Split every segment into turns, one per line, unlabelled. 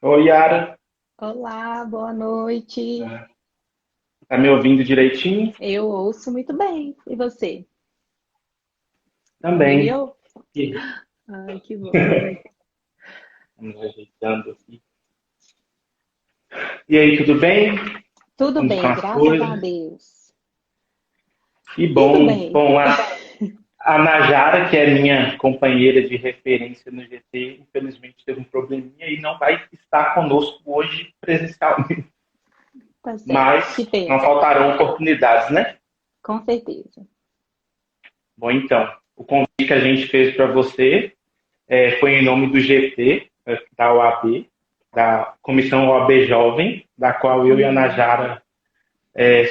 Oi, Yara.
Olá, boa noite.
Tá me ouvindo direitinho?
Eu ouço muito bem. E você?
Também.
Eu?
E
Ai, que bom.
vamos ajeitando aqui. E aí, tudo bem?
Tudo
Como estão
bem,
as
graças a
coisas?
Deus.
Que
Indo
bom.
bem.
Bom, a Najara, que é minha companheira de referência no GT, infelizmente teve um probleminha e não vai estar conosco hoje presencialmente.
Tá certo. Que
Mas não
pena.
faltarão oportunidades, né?
Com certeza.
Bom, então, o convite que a gente fez para você foi em nome do GT, da OAB, da Comissão OAB Jovem, da qual eu e a
Uhum.
Najara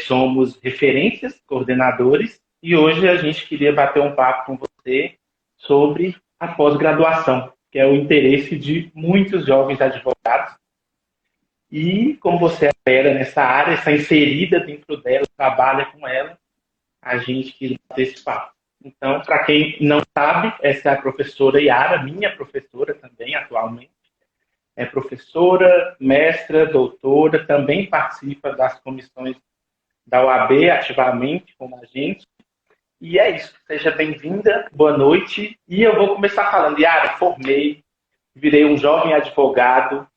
somos referências, coordenadores, e hoje a gente queria bater um papo com você sobre a pós-graduação, que é o interesse de muitos jovens advogados. E como você opera nessa área, está inserida dentro dela, trabalha com ela, a gente quis bater esse papo. Então, para quem não sabe, essa é a professora Yara, minha professora também atualmente. É professora, mestra, doutora, também participa das comissões da OAB ativamente com a gente. E é isso. Seja bem-vinda, boa noite. E eu vou começar falando, Yara, formei, virei um jovem advogado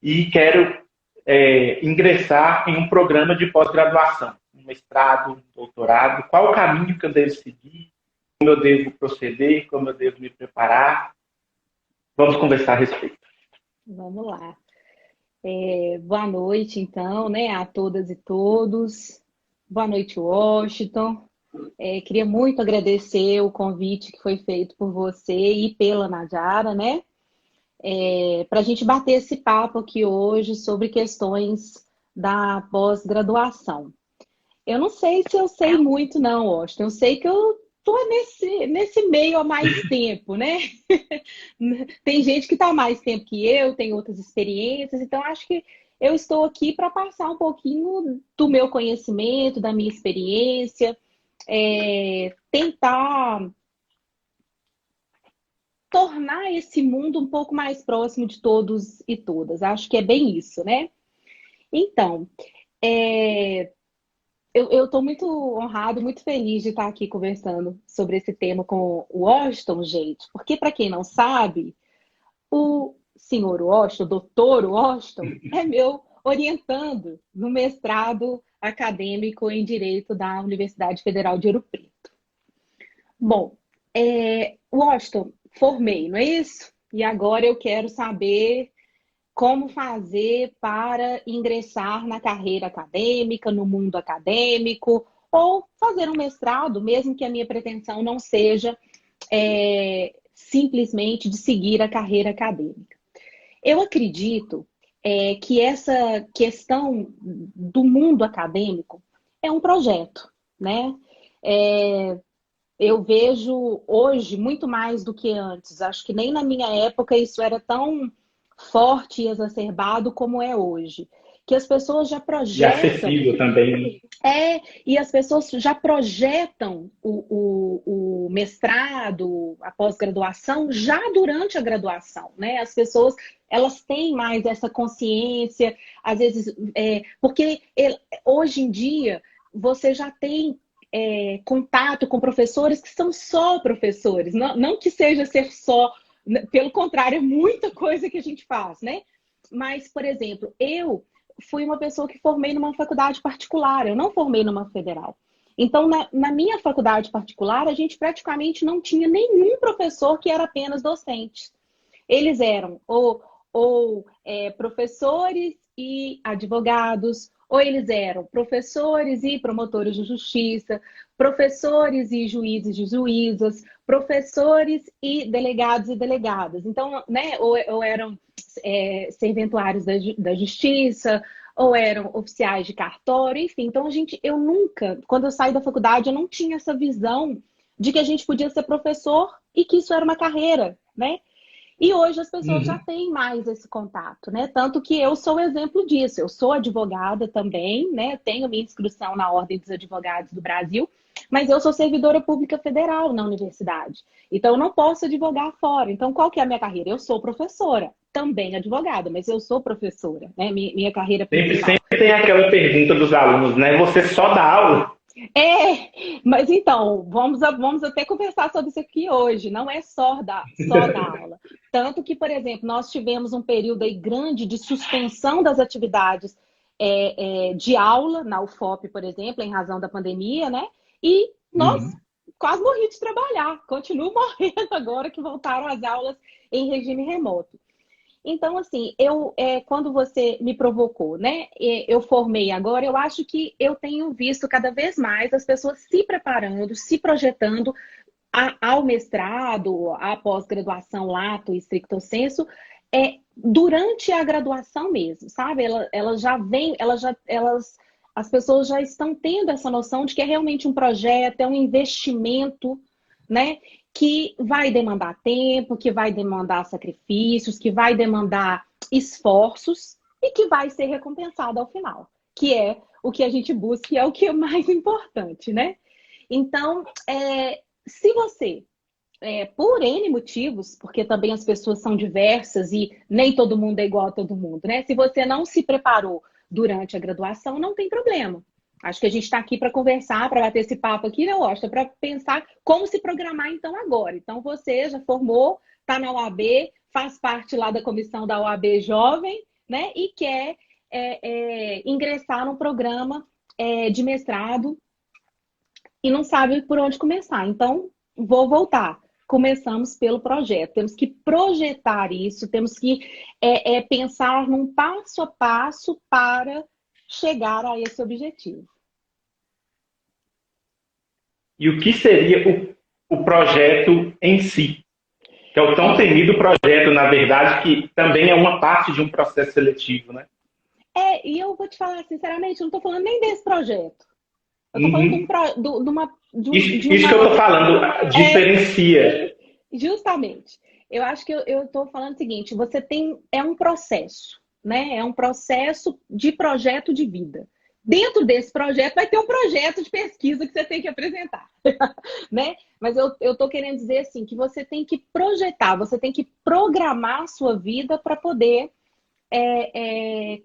e quero ingressar em um programa de pós-graduação, um mestrado, um doutorado. Qual o caminho que eu devo seguir? Como eu devo proceder? Como eu devo me preparar? Vamos conversar a respeito.
Vamos lá. Boa noite, então, né, a todas e todos. Boa noite, Washington. Queria muito agradecer o convite que foi feito por você e pela Nadiara, né? Para a gente bater esse papo aqui hoje sobre questões da pós-graduação. Eu não sei se eu sei muito, não, Austin. Eu sei que eu tô nesse meio há mais tempo, né? Tem gente que está há mais tempo que eu, tem outras experiências, então acho que eu estou aqui para passar um pouquinho do meu conhecimento, da minha experiência, tentar tornar esse mundo um pouco mais próximo de todos e todas. Acho que é bem isso, né? Então, é, eu estou muito honrado, muito feliz de estar aqui conversando sobre esse tema com o Washington, gente, porque para quem não sabe, o senhor Washington, o doutor Washington, é meu orientando no mestrado acadêmico em Direito da Universidade Federal de Ouro Preto. Bom, Washington, formei, não é isso? E agora eu quero saber como fazer para ingressar na carreira acadêmica, no mundo acadêmico, ou fazer um mestrado, mesmo que a minha pretensão não seja simplesmente de seguir a carreira acadêmica. Eu acredito que essa questão do mundo acadêmico é um projeto, né? É, eu vejo hoje muito mais do que antes. Acho que nem na minha época isso era tão forte e exacerbado como é hoje. Que as pessoas já
E
projetam,
acessível também.
e as pessoas já projetam o mestrado, a pós-graduação, já durante a graduação, né? As pessoas, elas têm mais essa consciência, às vezes, porque hoje em dia você já tem contato com professores que são só professores, não que seja ser só, pelo contrário, é muita coisa que a gente faz, né? Mas, por exemplo, eu fui uma pessoa que formei numa faculdade particular, eu não formei numa federal. Então, na minha faculdade particular, a gente praticamente não tinha nenhum professor que era apenas docente. Eles eram professores e advogados, ou eles eram professores e promotores de justiça, professores e juízes de juízas, professores e delegados e delegadas. Então, né, ou eram serventuários da justiça, ou eram oficiais de cartório, enfim. Então, eu nunca, quando eu saí da faculdade, eu não tinha essa visão de que a gente podia ser professor e que isso era uma carreira, né? E hoje as pessoas já
Uhum.
têm mais esse contato, né? Tanto que eu sou exemplo disso. Eu sou advogada também, né? Tenho minha inscrição na Ordem dos Advogados do Brasil, mas eu sou servidora pública federal na universidade. Então eu não posso advogar fora. Então qual que é a minha carreira? Eu sou professora. também advogada, mas eu sou professora, né? Minha carreira
Sempre,
principal.
sempre tem aquela pergunta dos alunos, né? Você só dá aula?
Mas então, vamos até conversar sobre isso aqui hoje. Não é só da aula. Tanto que, por exemplo, nós tivemos um período aí grande de suspensão das atividades de aula na UFOP, por exemplo, em razão da pandemia, né? E nós
Uhum.
quase morri de trabalhar. Continuo morrendo agora que voltaram as aulas em regime remoto. Então, assim, quando você me provocou, né? Eu formei agora, eu acho que eu tenho visto cada vez mais as pessoas se preparando, se projetando ao mestrado, à pós-graduação lato e stricto sensu, durante a graduação mesmo, sabe? Ela já vem, as pessoas já estão tendo essa noção de que é realmente um projeto, é um investimento, né? Que vai demandar tempo, que vai demandar sacrifícios, que vai demandar esforços e que vai ser recompensado ao final, que é o que a gente busca e é o que é mais importante, né? Então, se você, por N motivos, porque também as pessoas são diversas e nem todo mundo é igual a todo mundo, né? Se você não se preparou durante a graduação, não tem problema. Acho que a gente está aqui para conversar, para bater esse papo aqui, né, Washington? Para pensar como se programar então agora. Então, você já formou, está na OAB, faz parte lá da comissão da OAB Jovem, né? E quer ingressar num programa de mestrado e não sabe por onde começar. Então, vou voltar. Começamos pelo projeto. Temos que projetar isso, temos que pensar num passo a passo para chegar a esse objetivo.
E o que seria o projeto em si? Que é o tão temido projeto, na verdade, que também é uma parte de um processo seletivo, né?
E eu vou te falar sinceramente, eu não estou falando nem desse projeto. Eu estou falando
Uhum.
de
Isso que eu estou
uma.
falando,
É,
diferencia.
Justamente. Eu acho que eu estou falando o seguinte: você tem. É um processo, né? É um processo de projeto de vida. Dentro desse projeto vai ter um projeto de pesquisa que você tem que apresentar, né? Mas eu estou querendo dizer assim que você tem que projetar, você tem que programar a sua vida para poder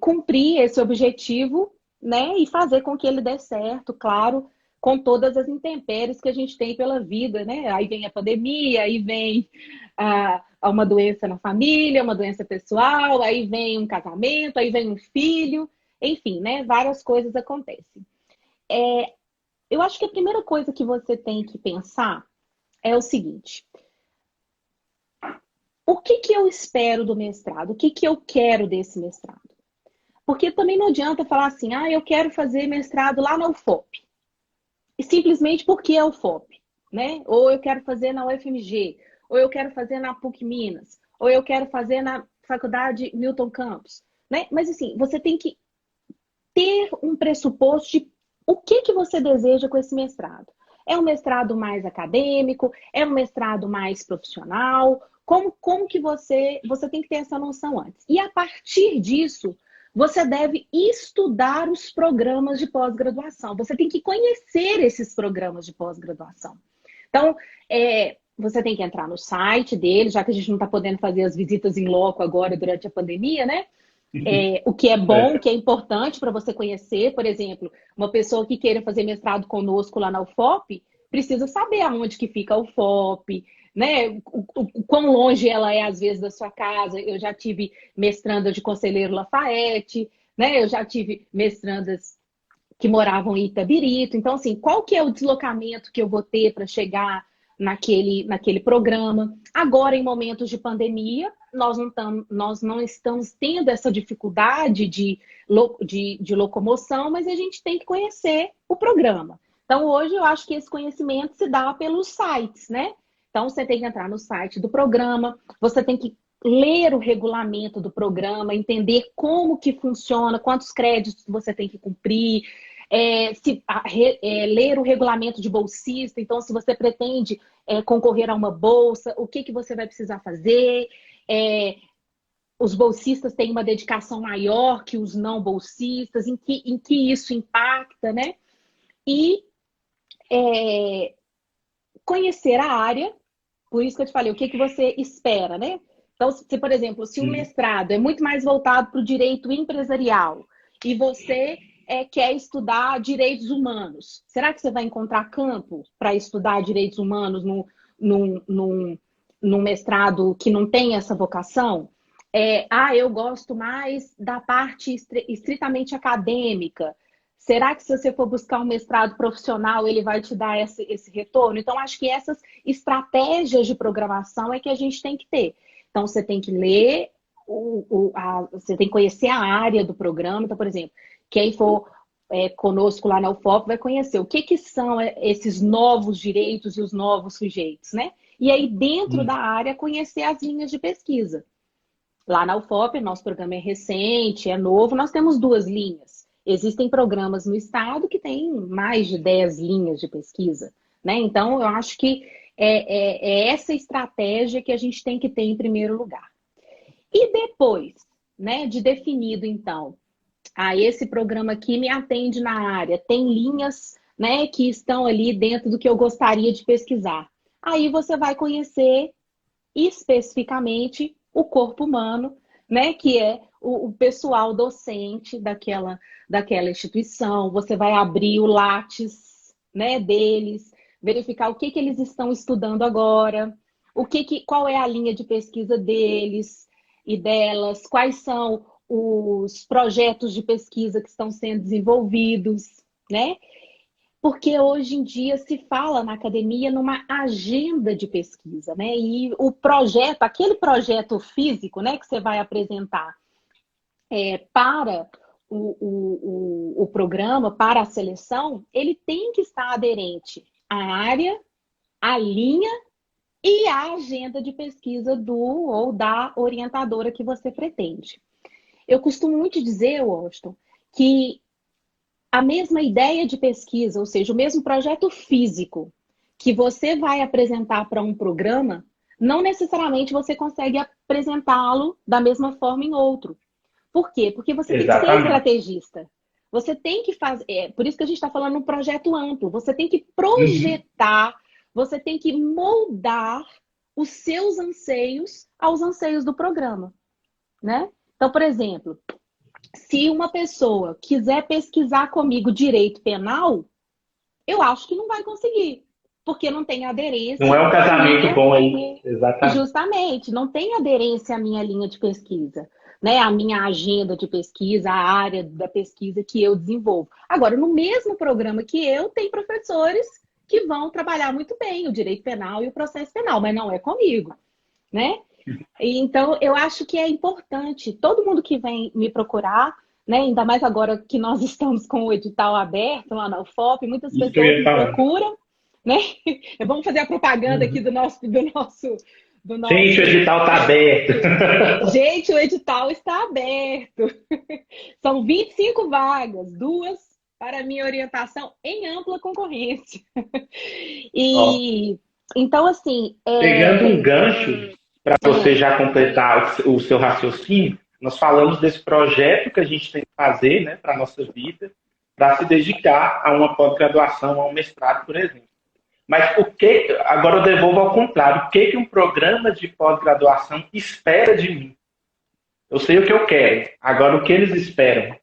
cumprir esse objetivo, né? E fazer com que ele dê certo, claro, com todas as intempéries que a gente tem pela vida, né? Aí vem a pandemia, aí vem uma doença na família, uma doença pessoal, aí vem um casamento, aí vem um filho, enfim, né? Várias coisas acontecem. Eu acho que a primeira coisa que você tem que pensar é o seguinte: o que que eu espero do mestrado? O que que eu quero desse mestrado? Porque também não adianta falar assim, eu quero fazer mestrado lá na UFOP. E simplesmente porque é UFOP, né? Ou eu quero fazer na UFMG, ou eu quero fazer na PUC Minas, ou eu quero fazer na Faculdade Milton Campos, né? Mas assim, você tem que ter um pressuposto de o que que você deseja com esse mestrado. É um mestrado mais acadêmico? É um mestrado mais profissional? Como que você tem que ter essa noção antes. E a partir disso, você deve estudar os programas de pós-graduação. Você tem que conhecer esses programas de pós-graduação. Então, você tem que entrar no site dele, já que a gente não está podendo fazer as visitas em loco agora durante a pandemia, né? O que é bom, o
É.
que é importante para você conhecer, por exemplo, uma pessoa que queira fazer mestrado conosco lá na UFOP, precisa saber aonde que fica a UFOP, né? O quão longe ela é, às vezes, da sua casa. Eu já tive mestranda de Conselheiro Lafayette, né? Eu já tive mestrandas que moravam em Itabirito. Então, assim, qual que é o deslocamento que eu vou ter para chegar naquele programa? Agora, em momentos de pandemia, nós não estamos tendo essa dificuldade de locomoção, mas a gente tem que conhecer o programa. Então, hoje, eu acho que esse conhecimento se dá pelos sites, né? Então, você tem que entrar no site do programa, você tem que ler o regulamento do programa, entender como que funciona, quantos créditos você tem que cumprir, ler o regulamento de bolsista. Então, se você pretende concorrer a uma bolsa, o que que você vai precisar fazer? Os bolsistas têm uma dedicação maior que os não bolsistas, em que isso impacta, né? E conhecer a área, por isso que eu te falei, o que que você espera, né? Então, se, por exemplo, se o mestrado é muito mais voltado para o direito empresarial e você quer estudar direitos humanos, será que você vai encontrar campo para estudar direitos humanos num mestrado que não tem essa vocação? Eu gosto mais da parte estritamente acadêmica. Será que se você for buscar um mestrado profissional, ele vai te dar esse retorno? Então, acho que essas estratégias de programação é que a gente tem que ter. Então, você tem que ler, você tem que conhecer a área do programa. Então, por exemplo, quem for conosco lá na UFOP vai conhecer o que são esses novos direitos e os novos sujeitos, né? E aí, dentro da área, conhecer as linhas de pesquisa. Lá na UFOP, nosso programa é recente, é novo, nós temos 2 linhas. Existem programas no estado que têm mais de 10 linhas de pesquisa, né? Então, eu acho que é essa estratégia que a gente tem que ter em primeiro lugar. E depois, né, de definido, então, esse programa aqui me atende na área, tem linhas, né, que estão ali dentro do que eu gostaria de pesquisar. Aí você vai conhecer especificamente o corpo humano, né, que é o pessoal docente daquela instituição. Você vai abrir o Lattes, né, deles, verificar o que eles estão estudando agora, qual é a linha de pesquisa deles e delas, quais são os projetos de pesquisa que estão sendo desenvolvidos, né? Porque hoje em dia se fala na academia numa agenda de pesquisa, né? E o projeto, aquele projeto físico, né, que você vai apresentar para o programa, para a seleção, ele tem que estar aderente à área, à linha e à agenda de pesquisa do ou da orientadora que você pretende. Eu costumo muito dizer, Washington, que a mesma ideia de pesquisa, ou seja, o mesmo projeto físico que você vai apresentar para um programa, não necessariamente você consegue apresentá-lo da mesma forma em outro. Por quê? Porque você tem que ser estrategista. Você tem que fazer. Por isso que a gente está falando um projeto amplo. Você tem que projetar, você tem que moldar os seus anseios aos anseios do programa, né? Então, por exemplo, se uma pessoa quiser pesquisar comigo direito penal, eu acho que não vai conseguir, porque não tem aderência.
Não é um casamento bom aí, exatamente.
Justamente, não tem aderência à minha linha de pesquisa, né? À minha agenda de pesquisa, à área da pesquisa que eu desenvolvo. Agora, no mesmo programa que eu, tem professores que vão trabalhar muito bem o direito penal e o processo penal, mas não é comigo, né? Então, eu acho que é importante, todo mundo que vem me procurar, né, ainda mais agora que nós estamos com o edital aberto lá na UFOP, muitas pessoas me procuram, né? Vamos fazer a propaganda aqui do nosso...
Gente, o edital está aberto.
Gente, o edital está aberto. São 25 vagas, 2 para minha orientação em ampla concorrência. Então, assim...
Pegando um gancho, para você já completar o seu raciocínio, nós falamos desse projeto que a gente tem que fazer, né, para a nossa vida, para se dedicar a uma pós-graduação, a um mestrado, por exemplo. Mas agora eu devolvo ao contrário, o que um programa de pós-graduação espera de mim? Eu sei o que eu quero, agora o que eles esperam?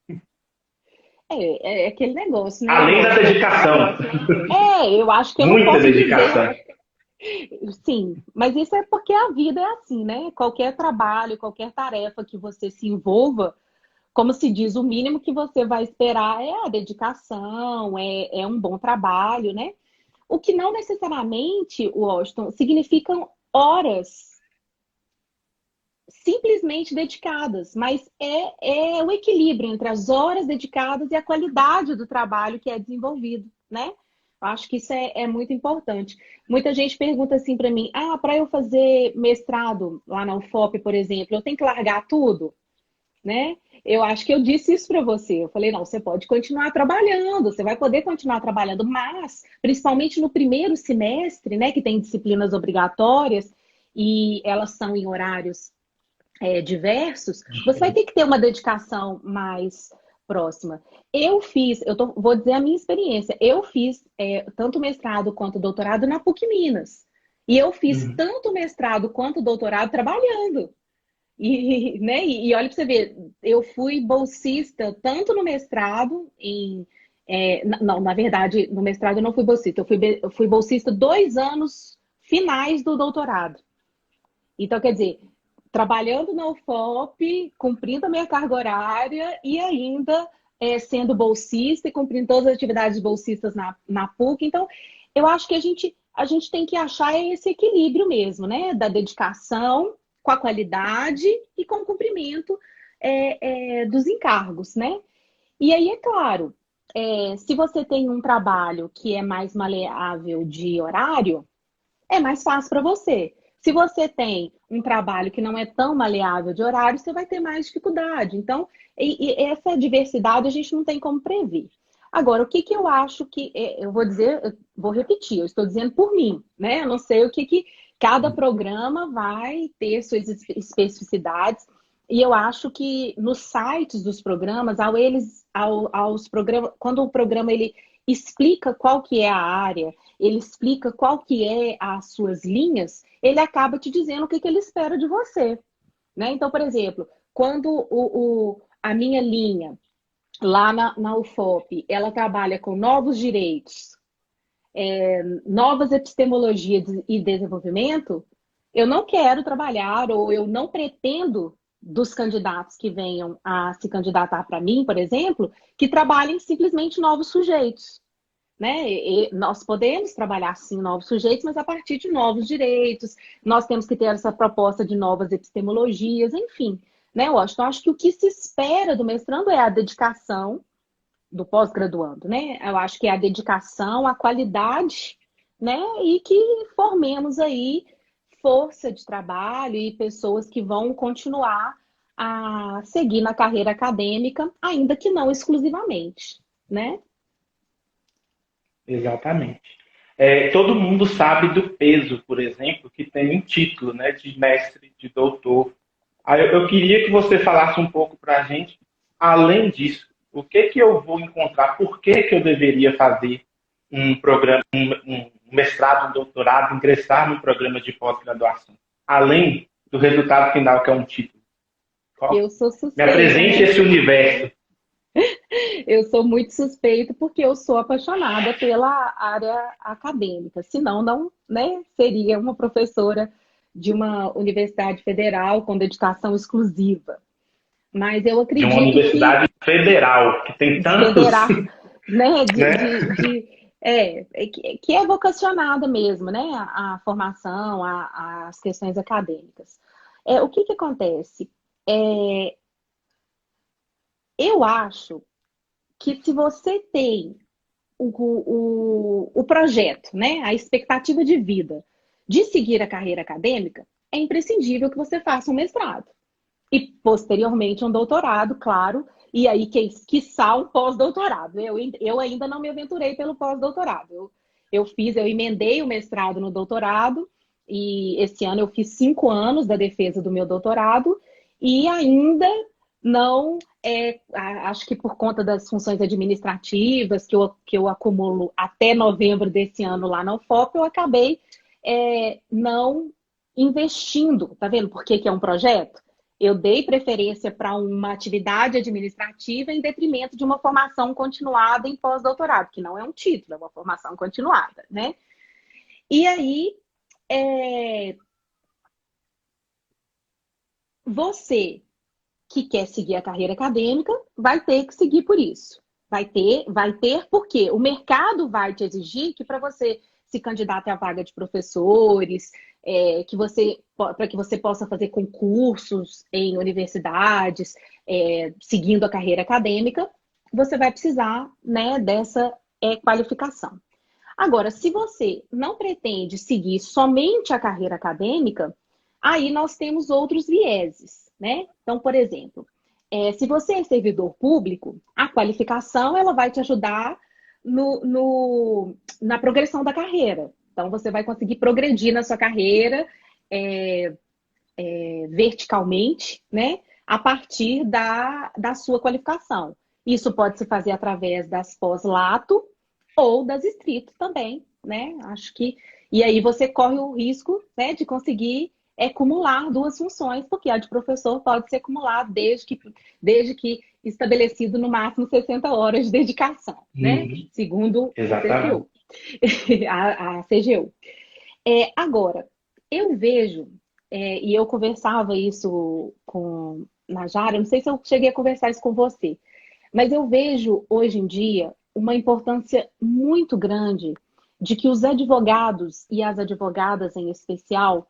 É aquele negócio, né?
Além da dedicação.
Eu acho que eu
Muita
não posso
dedicação.
dizer... Sim, mas isso é porque a vida é assim, né? Qualquer trabalho, qualquer tarefa que você se envolva, como se diz, o mínimo que você vai esperar é a dedicação, é um bom trabalho, né? O que não necessariamente, Washington, significam horas simplesmente dedicadas, mas é o equilíbrio entre as horas dedicadas e a qualidade do trabalho que é desenvolvido, né? Acho que isso é muito importante. Muita gente pergunta assim para mim, para eu fazer mestrado lá na UFOP, por exemplo, eu tenho que largar tudo, né? Eu acho que eu disse isso para você. Eu falei, não, você pode continuar trabalhando, você vai poder continuar trabalhando, mas, principalmente no primeiro semestre, né, que tem disciplinas obrigatórias e elas são em horários diversos, você vai ter que ter uma dedicação mais próxima. Vou dizer a minha experiência, eu fiz tanto mestrado quanto doutorado na PUC Minas. E eu fiz tanto mestrado quanto doutorado trabalhando. Né, e olha para você ver, eu fui bolsista tanto no mestrado, não, na verdade, no mestrado eu não fui bolsista, eu fui bolsista 2 anos finais do doutorado. Então, quer dizer, trabalhando na UFOP, cumprindo a minha carga horária e ainda sendo bolsista e cumprindo todas as atividades bolsistas na PUC. Então, eu acho que a gente tem que achar esse equilíbrio mesmo, né? Da dedicação com a qualidade e com o cumprimento dos encargos, né? E aí, é claro, se você tem um trabalho que é mais maleável de horário, é mais fácil para você. Se você tem um trabalho que não é tão maleável de horário, você vai ter mais dificuldade. Então, e essa diversidade a gente não tem como prever. Agora, o que que eu acho que eu vou dizer, eu vou repetir, eu estou dizendo por mim, né? Eu não sei o que que cada programa vai ter suas especificidades. E eu acho que nos sites dos programas, aos programas, quando o programa ele explica qual que é a área, ele explica qual que é as suas linhas, ele acaba te dizendo o que que ele espera de você, né? Então, por exemplo, quando a minha linha lá na UFOP, ela trabalha com novos direitos, novas epistemologias e desenvolvimento, eu não quero trabalhar ou eu não pretendo dos candidatos que venham a se candidatar para mim, por exemplo, que trabalhem simplesmente novos sujeitos, né? E nós podemos trabalhar sim novos sujeitos, mas a partir de novos direitos, nós temos que ter essa proposta de novas epistemologias, enfim, né, Washington? Acho que o que se espera do mestrando é a dedicação do pós-graduando, né? Eu acho que é a dedicação, a qualidade, né? E que formemos aí força de trabalho e pessoas que vão continuar a seguir na carreira acadêmica, ainda que não exclusivamente, né?
Exatamente. Todo mundo sabe do peso, por exemplo, que tem um título, né, de mestre, de doutor. Aí eu queria que você falasse um pouco para a gente, além disso, o que que eu vou encontrar, por que que eu deveria fazer um programa, um mestrado, um doutorado, ingressar no programa de pós-graduação, além do resultado final, que é um título.
Eu sou
Me
suspeita,
apresente
né?
esse universo.
Eu sou muito suspeita porque eu sou apaixonada pela área acadêmica. Senão, não, né, seria uma professora de uma universidade federal com dedicação exclusiva. Mas eu
De uma
acredito que
universidade federal, que tem tantos,
federal, né,
né?
que é vocacionada mesmo, né, a formação, as questões acadêmicas. O que que acontece? É, eu acho que se você tem o projeto, né, a expectativa de vida de seguir a carreira acadêmica, é imprescindível que você faça um mestrado. E, posteriormente, um doutorado, claro, e aí, quiçá, um pós-doutorado. Eu ainda não me aventurei pelo pós-doutorado. Eu emendei o mestrado no doutorado, e esse ano eu fiz 5 anos da defesa do meu doutorado, e ainda não, acho que por conta das funções administrativas que eu acumulo até novembro desse ano lá na UFOP, eu acabei não investindo. Tá vendo por que que é um projeto? Eu dei preferência para uma atividade administrativa em detrimento de uma formação continuada em pós-doutorado, que não é um título, é uma formação continuada, né? E aí, é, você que quer seguir a carreira acadêmica vai ter que seguir por isso. Vai ter porque o mercado vai te exigir que para você se candidate à vaga de professores, para que você possa fazer concursos em universidades, seguindo a carreira acadêmica, você vai precisar, né, dessa qualificação. Agora, se você não pretende seguir somente a carreira acadêmica, aí nós temos outros vieses, né? Então, por exemplo, se você é servidor público, a qualificação ela vai te ajudar na progressão da carreira. Então, você vai conseguir progredir na sua carreira verticalmente, né? A partir da sua qualificação. Isso pode se fazer através das pós-lato ou das estrito também, né? Acho que. E aí você corre o risco, né, de conseguir é cumular duas funções, porque a de professor pode ser acumulada desde que estabelecido no máximo 60 horas de dedicação, né?
Uhum.
Segundo o
Exatamente.
CFU, a CGU. Agora, eu vejo, e eu conversava isso com Najara, não sei se eu cheguei a conversar isso com você, mas eu vejo hoje em dia uma importância muito grande de que os advogados e as advogadas em especial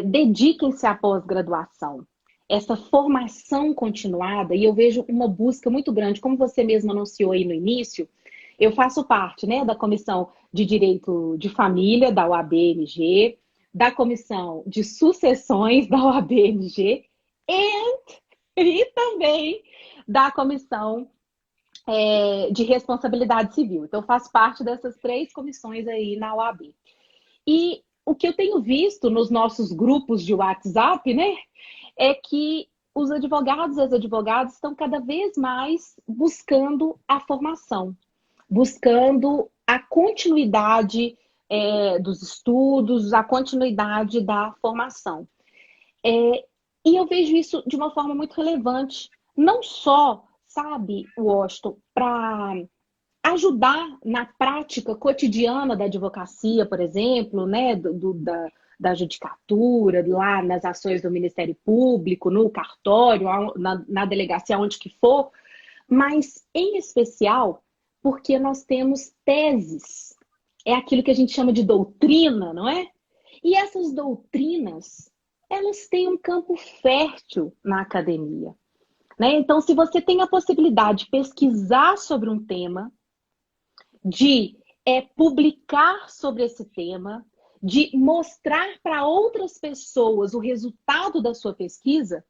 dediquem-se à pós-graduação. Essa formação continuada, e eu vejo uma busca muito grande, como você mesmo anunciou aí no início, eu faço parte, né, da Comissão de Direito de Família da OAB-MG, da Comissão de Sucessões da OAB-MG e também da Comissão de Responsabilidade Civil. Então, eu faço parte dessas três comissões aí na OAB. E o que eu tenho visto nos nossos grupos de WhatsApp, né, é que os advogados e as advogadas estão cada vez mais buscando a formação, buscando a continuidade dos estudos, a continuidade da formação. E eu vejo isso de uma forma muito relevante, não só, sabe, Washington, para ajudar na prática cotidiana da advocacia, por exemplo, né, da judicatura, lá nas ações do Ministério Público, no cartório, na delegacia, onde que for, mas em especial porque nós temos teses. É aquilo que a gente chama de doutrina, não é? E essas doutrinas, elas têm um campo fértil na academia, né? Então, se você tem a possibilidade de pesquisar sobre um tema, de publicar sobre esse tema, de mostrar para outras pessoas o resultado da sua pesquisa,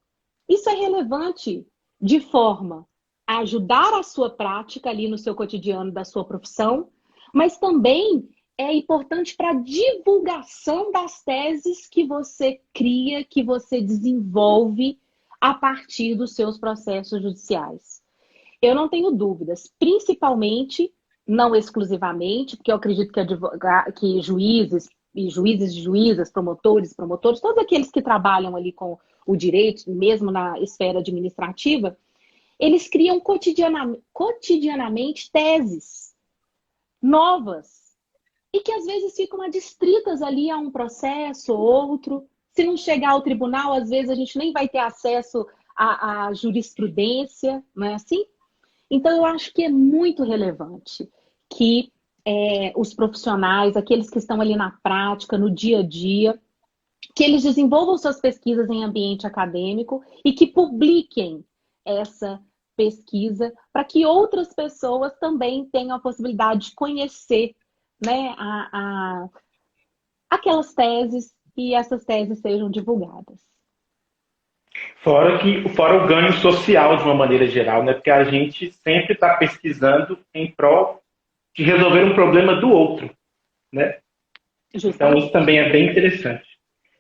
isso é relevante de forma a ajudar a sua prática ali no seu cotidiano da sua profissão, mas também é importante para a divulgação das teses que você cria, que você desenvolve a partir dos seus processos judiciais. Eu não tenho dúvidas, principalmente, não exclusivamente, porque eu acredito que juízes e juízas, promotores, todos aqueles que trabalham ali com o direito, mesmo na esfera administrativa, eles criam cotidianamente teses novas e que às vezes ficam adstritas ali a um processo ou outro. Se não chegar ao tribunal, às vezes a gente nem vai ter acesso à jurisprudência, não é assim? Então, eu acho que é muito relevante que os profissionais, aqueles que estão ali na prática, no dia a dia, que eles desenvolvam suas pesquisas em ambiente acadêmico e que publiquem essa pesquisa para que outras pessoas também tenham a possibilidade de conhecer, né, aquelas teses e essas teses sejam divulgadas.
Fora o ganho social de uma maneira geral, né? Porque a gente sempre está pesquisando em prol de resolver um problema do outro, né? Então isso
Justamente.
também é bem interessante.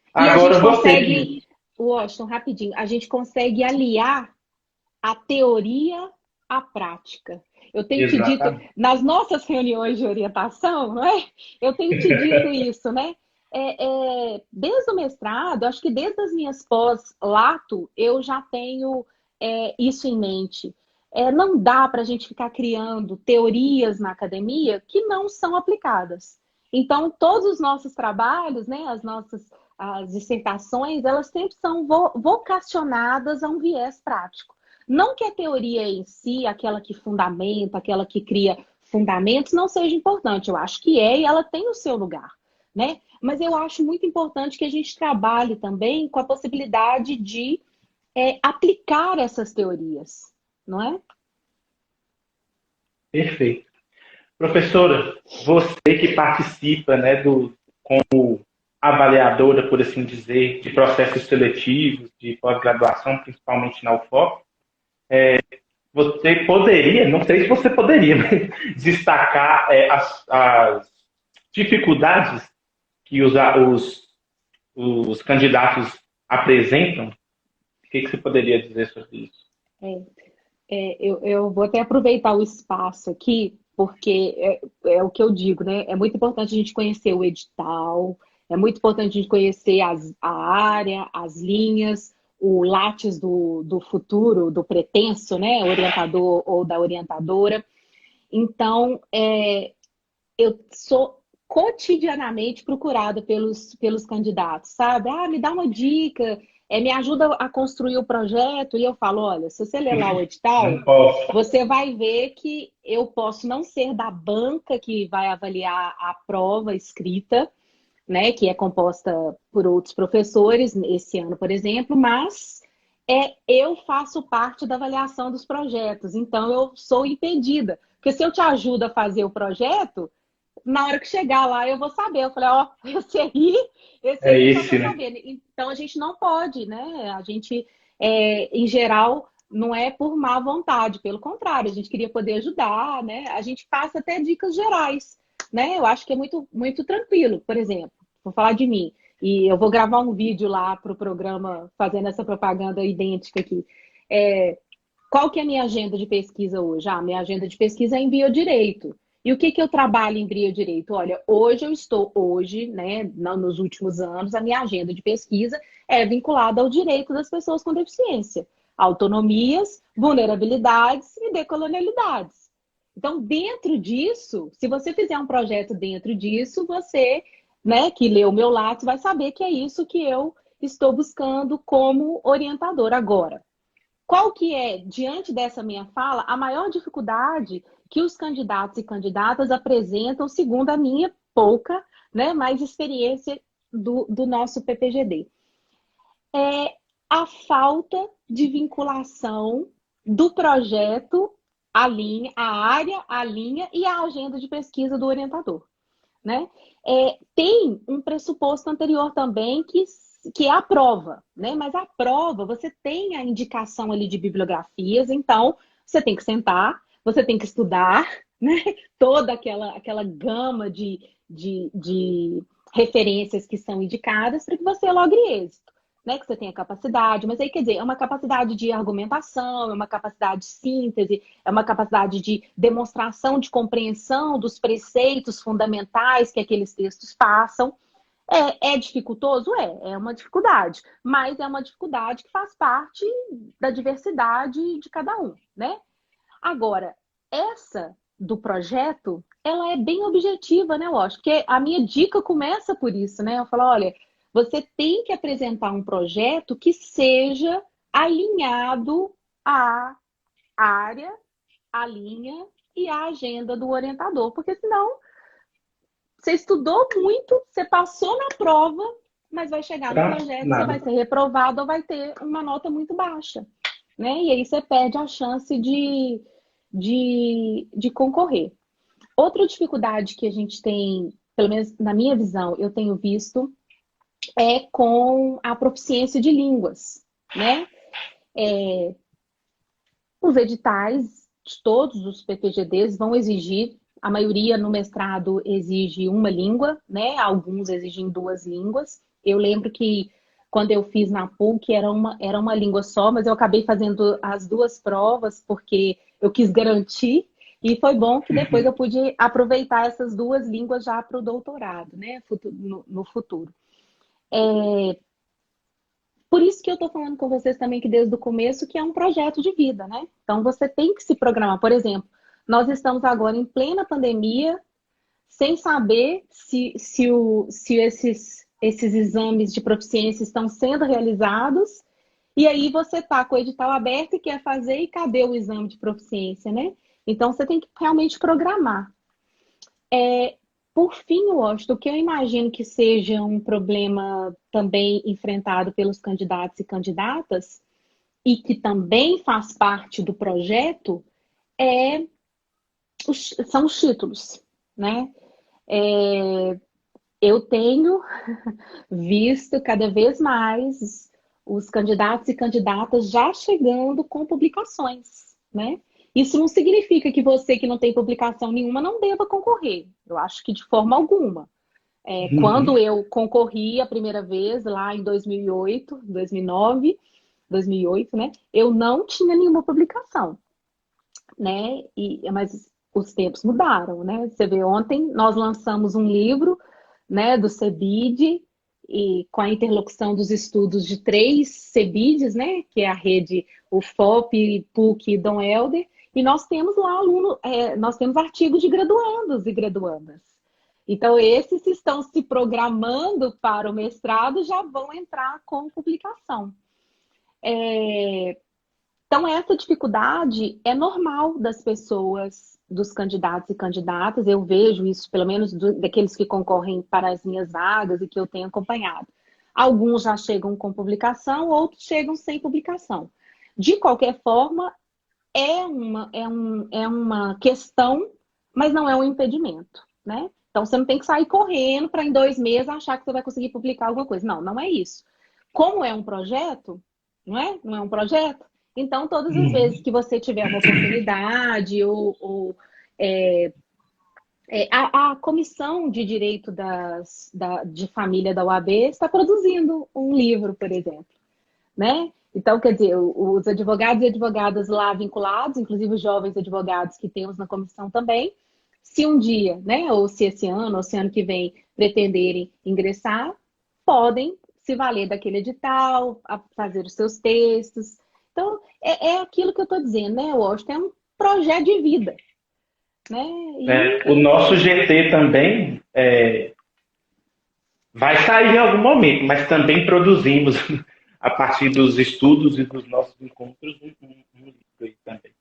E a
Agora
gente
você que
consegue, Washington, rapidinho, a gente consegue aliar a teoria à prática. Eu tenho te dito,
exatamente.
nas nossas reuniões de orientação, não é? Eu tenho te dito isso, né? Desde o mestrado, acho que desde as minhas pós-lato, eu já tenho isso em mente. Não dá para a gente ficar criando teorias na academia que não são aplicadas. Então, todos os nossos trabalhos, né, as dissertações, elas sempre são vocacionadas a um viés prático. Não que a teoria em si, aquela que fundamenta, aquela que cria fundamentos, não seja importante. Eu acho que e ela tem o seu lugar, né? Mas eu acho muito importante que a gente trabalhe também com a possibilidade de aplicar essas teorias, não é?
Perfeito. Professora, você que participa, né, como avaliadora, por assim dizer, de processos seletivos, de pós-graduação, principalmente na UFOP, você poderia, não sei se você poderia, mas destacar as dificuldades que os candidatos apresentam? O que você poderia dizer sobre isso?
É, eu vou até aproveitar o espaço aqui, porque é o que eu digo, né? É muito importante a gente conhecer o edital, É muito importante a gente conhecer a área, as linhas, o Lattes do futuro, do pretenso, né? Orientador ou da orientadora. Então, eu sou cotidianamente procurada pelos candidatos, sabe? Ah, me dá uma dica, me ajuda a construir o projeto. E eu falo, olha, se você ler lá o edital,
Não posso.
você vai ver que eu posso não ser da banca que vai avaliar a prova escrita, né, que é composta por outros professores, esse ano, por exemplo, mas eu faço parte da avaliação dos projetos, então eu sou impedida. Porque se eu te ajudo a fazer o projeto, na hora que chegar lá eu vou saber. Eu falei, ó, esse
É
aí eu já
esse,
tô
né?
sabendo. Então a gente não pode, né? A gente, em geral, não é por má vontade, pelo contrário, a gente queria poder ajudar, né? A gente passa até dicas gerais, né? Eu acho que é muito, muito tranquilo. Por exemplo, vou falar de mim, e eu vou gravar um vídeo lá para o programa fazendo essa propaganda idêntica aqui. É, qual que é a minha agenda de pesquisa hoje? Ah, minha agenda de pesquisa é em biodireito. E o que que eu trabalho em biodireito? Olha, hoje, né, nos últimos anos, a minha agenda de pesquisa é vinculada ao direito das pessoas com deficiência, autonomias, vulnerabilidades e decolonialidades. Então, dentro disso, se você fizer um projeto dentro disso, você, né, que lê o meu Lattes, vai saber que é isso que eu estou buscando como orientador agora. Qual que é, diante dessa minha fala, a maior dificuldade que os candidatos e candidatas apresentam, segundo a minha pouca, né, mais experiência do nosso PPGD? É a falta de vinculação do projeto à linha, à área, à linha e à agenda de pesquisa do orientador, né? Tem um pressuposto anterior também que é a prova, né? Mas a prova, você tem a indicação ali de bibliografias, então você tem que sentar, você tem que estudar, né? Toda aquela gama de referências que são indicadas para que você logre êxito. Né, que você tenha capacidade, mas aí quer dizer, é uma capacidade de argumentação, é uma capacidade de síntese, é uma capacidade de demonstração, de compreensão dos preceitos fundamentais que aqueles textos passam. É dificultoso? É uma dificuldade, mas é uma dificuldade que faz parte da diversidade de cada um, né? Agora, essa do projeto, ela é bem objetiva, né, eu acho? Porque a minha dica começa por isso, né? Eu falo, olha, você tem que apresentar um projeto que seja alinhado à área, à linha e à agenda do orientador, porque senão você estudou muito, você passou na prova, mas vai chegar no
Pra
projeto, você vai
nada.
ser reprovado ou vai ter uma nota muito baixa, né? E aí você perde a chance de concorrer. Outra dificuldade que a gente tem, pelo menos na minha visão, eu tenho visto, é com a proficiência de línguas, né? Os editais de todos os PPGDs vão exigir, a maioria no mestrado exige uma língua, né? Alguns exigem duas línguas. Eu lembro que quando eu fiz na PUC era uma língua só, mas eu acabei fazendo as duas provas porque eu quis garantir. E foi bom que depois eu pude aproveitar essas duas línguas já para o doutorado, né? No futuro. Por isso que eu estou falando com vocês também que desde o começo que é um projeto de vida, né? Então você tem que se programar. Por exemplo, nós estamos agora em plena pandemia, sem saber se esses exames de proficiência estão sendo realizados, e aí você está com o edital aberto e quer fazer, e cadê o exame de proficiência, né? Então você tem que realmente programar. Por fim, Washington, o que eu imagino que seja um problema também enfrentado pelos candidatos e candidatas, e que também faz parte do projeto, é são os títulos, né? Eu tenho visto cada vez mais os candidatos e candidatas já chegando com publicações, né? Isso não significa que você que não tem publicação nenhuma não deva concorrer. Eu acho que de forma alguma. Quando
Uhum.
eu concorri a primeira vez, lá em 2008, 2009, 2008, né? Eu não tinha nenhuma publicação, né? Mas os tempos mudaram, né? Você vê, ontem nós lançamos um livro, né, do CEBID, e com a interlocução dos estudos de 3 CEBIDs, né, que é a rede UFOP, PUC e Dom Helder, e nós temos lá nós temos artigos de graduandos e graduandas. Então, esses que estão se programando para o mestrado já vão entrar com publicação. Então, essa dificuldade é normal das pessoas, dos candidatos e candidatas. Eu vejo isso, pelo menos daqueles que concorrem para as minhas vagas e que eu tenho acompanhado. Alguns já chegam com publicação, outros chegam sem publicação. De qualquer forma, é uma questão, mas não é um impedimento, né? Então, você não tem que sair correndo para em 2 meses achar que você vai conseguir publicar alguma coisa. Não, não é isso. Como é um projeto, não é? Não é um projeto? Então, todas as vezes que você tiver uma oportunidade a Comissão de Direito de Família da UAB está produzindo um livro, por exemplo, né? Então, quer dizer, os advogados e advogadas lá vinculados, inclusive os jovens advogados que temos na comissão também, se um dia, né, ou se esse ano, ou se ano que vem, pretenderem ingressar, podem se valer daquele edital, fazer os seus textos. Então, é aquilo que eu estou dizendo, né, Washington? É um projeto de vida, né?
O nosso GT também vai sair em algum momento, mas também produzimos, a partir dos estudos e dos nossos encontros, um livro aí também.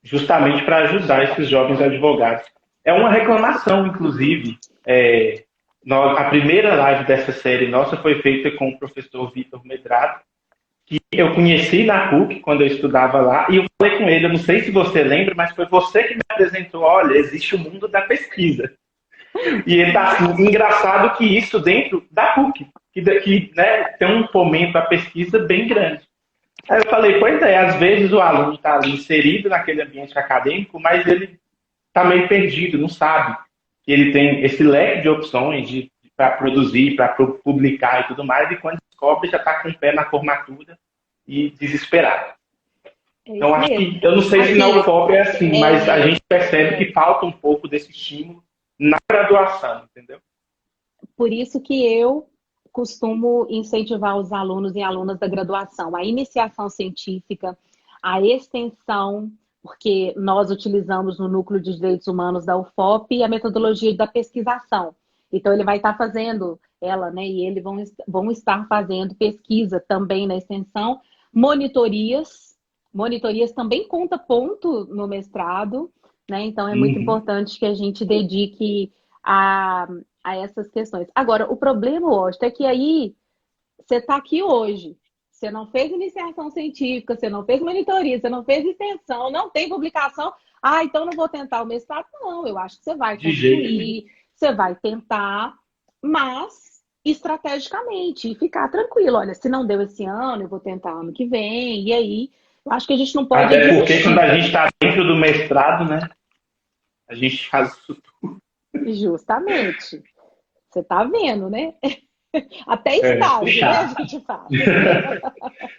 Justamente para ajudar esses jovens advogados. É uma reclamação, inclusive. A primeira live dessa série nossa foi feita com o professor Vitor Medrado, que eu conheci na PUC quando eu estudava lá, e eu falei com ele, eu não sei se você lembra, mas foi você que me apresentou, olha, existe o mundo da pesquisa. E ele está assim, engraçado que isso dentro da PUC, que né, tem um fomento à pesquisa bem grande. Aí eu falei, pois é, às vezes o aluno está ali inserido naquele ambiente acadêmico, mas ele está meio perdido, não sabe que ele tem esse leque de opções para produzir, para publicar e tudo mais, e quando descobre já está com o pé na formatura e desesperado. Então, acho que, eu não sei se na UFOP é assim, mas a gente percebe que falta um pouco desse estímulo na graduação, entendeu?
Por isso que eu costumo incentivar os alunos e alunas da graduação, a iniciação científica, a extensão, porque nós utilizamos no Núcleo de Direitos Humanos da UFOP a metodologia da pesquisação. Então, ele vai estar fazendo, ela, né, e ele vão estar fazendo pesquisa também na extensão, monitorias também conta ponto no mestrado, né? Então, é muito importante que a gente dedique a essas questões. Agora, o problema, Washington, é que aí você está aqui hoje, você não fez iniciação científica, você não fez monitoria, você não fez extensão, não tem publicação. Ah, então não vou tentar o mestrado? Não, eu acho que você vai concluir, você vai tentar, mas estrategicamente, e ficar tranquilo. Olha, se não deu esse ano, eu vou tentar ano que vem, e aí, eu acho que a gente não pode
Até porque desistir. Quando a gente está dentro do mestrado, né, a gente faz isso tudo.
Justamente. Você está vendo, né? Até estágio, né? A gente faz.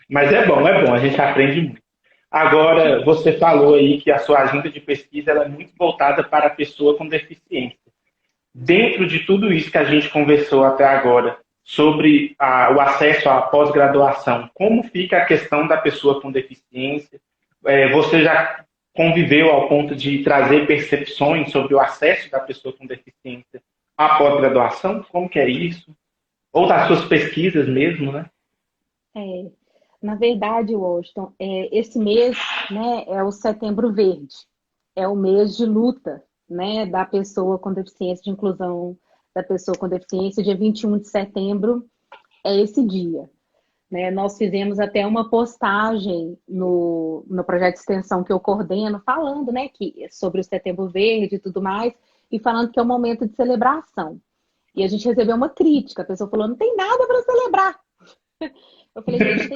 Mas é bom, a gente aprende muito. Agora, você falou aí que a sua agenda de pesquisa ela é muito voltada para a pessoa com deficiência. Dentro de tudo isso que a gente conversou até agora, sobre o acesso à pós-graduação, como fica a questão da pessoa com deficiência? Você já conviveu ao ponto de trazer percepções sobre o acesso da pessoa com deficiência à pós-graduação? Como que é isso? Ou das suas pesquisas mesmo, né?
Na verdade, Washington, esse mês, né, é o Setembro Verde. É o mês de luta, né, da pessoa com deficiência, de inclusão da pessoa com deficiência. Dia 21 de setembro é esse dia. Né? Nós fizemos até uma postagem no projeto de extensão que eu coordeno, falando, né, sobre o Setembro Verde e tudo mais, e falando que é um momento de celebração. E a gente recebeu uma crítica, a pessoa falou, não tem nada para celebrar. Eu falei, gente,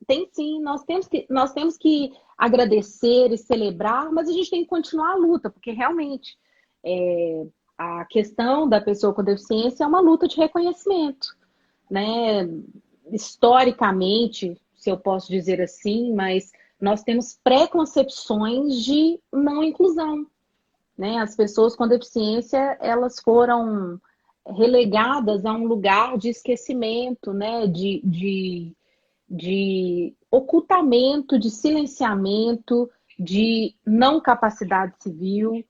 tem sim, nós temos que agradecer e celebrar, mas a gente tem que continuar a luta, porque realmente a questão da pessoa com deficiência é uma luta de reconhecimento, né? Historicamente, se eu posso dizer assim, mas nós temos preconcepções de não inclusão, né? As pessoas com deficiência, elas foram relegadas a um lugar de esquecimento, né? De ocultamento, de silenciamento, de não capacidade civil,